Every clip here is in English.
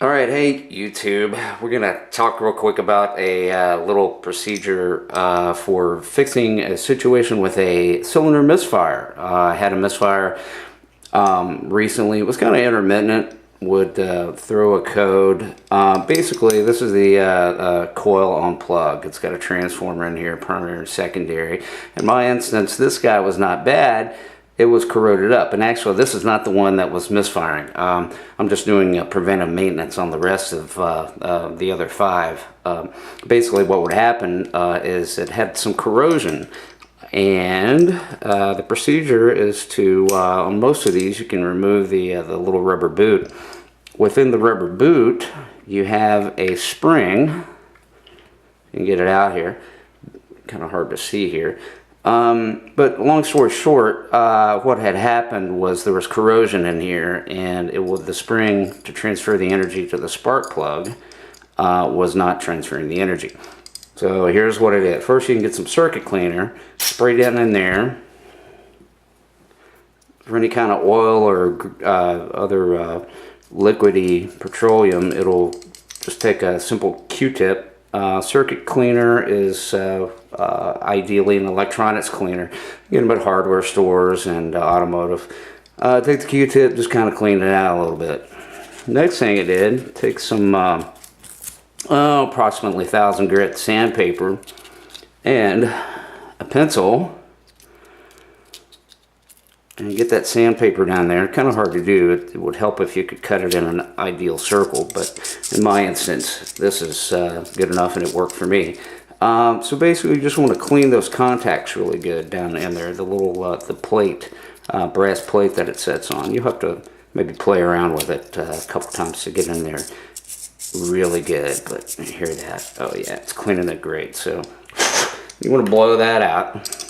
Alright, hey YouTube, we're going to talk real quick about a little procedure for fixing a situation with a cylinder misfire. I had a misfire recently. It was kind of intermittent, would throw a code. Basically, this is the Coil-on-plug. It's got a transformer in here, primary and secondary. In my instance, this guy was not bad. It was corroded up, and actually this is not the one that was misfiring. I'm just doing preventive maintenance on the rest of the other five. Basically what would happen is it had some corrosion, and the procedure is to, on most of these, you can remove the little rubber boot. Within the rubber boot you have a spring. You can get it out here, kind of hard to see here. But long story short, what had happened was there was corrosion in here, and the spring to transfer the energy to the spark plug was not transferring the energy. So here's what it is. First, you can get some circuit cleaner, spray down in there for any kind of oil or other liquidy petroleum. It'll just take a simple Q-tip. Circuit cleaner is ideally an electronics cleaner. You get them at hardware stores and automotive. Take the Q-tip, just kind of clean it out a little bit. Next thing I did, take some approximately 1,000 grit sandpaper and a pencil, and get that sandpaper down there. Kind of hard to do. It would help if you could cut it in an ideal circle, but in my instance this is good enough and it worked for me. So basically you just want to clean those contacts really good down in there, the little the plate, brass plate that it sets on. You have to maybe play around with it a couple times to get in there really good, but you hear that? Oh yeah, it's cleaning it great. So you want to blow that out.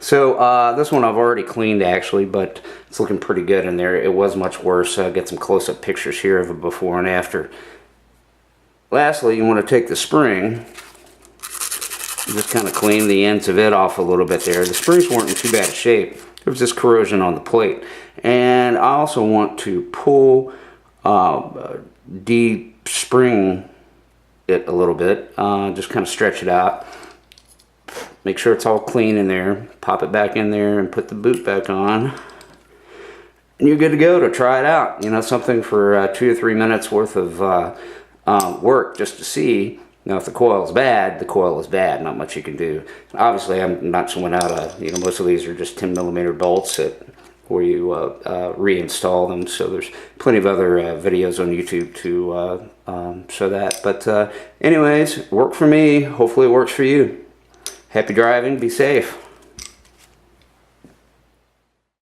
So this one I've already cleaned actually, but it's looking pretty good in there. It was much worse. Get some close-up pictures here of it before and after. Lastly, you want to take the spring, just kind of clean the ends of it off a little bit there. The springs weren't in too bad a shape. There was just corrosion on the plate. And I also want to pull, de-spring it a little bit, just kind of stretch it out. Make sure it's all clean in there. Pop it back in there and put the boot back on. And you're good to go to try it out. You know, something for 2 or 3 minutes worth of work just to see. Now, if the coil is bad, the coil is bad. Not much you can do. Obviously, I'm not showing out most of these are just 10mm bolts where you reinstall them. So there's plenty of other videos on YouTube to show that. But anyways, worked for me. Hopefully it works for you. Happy driving, be safe.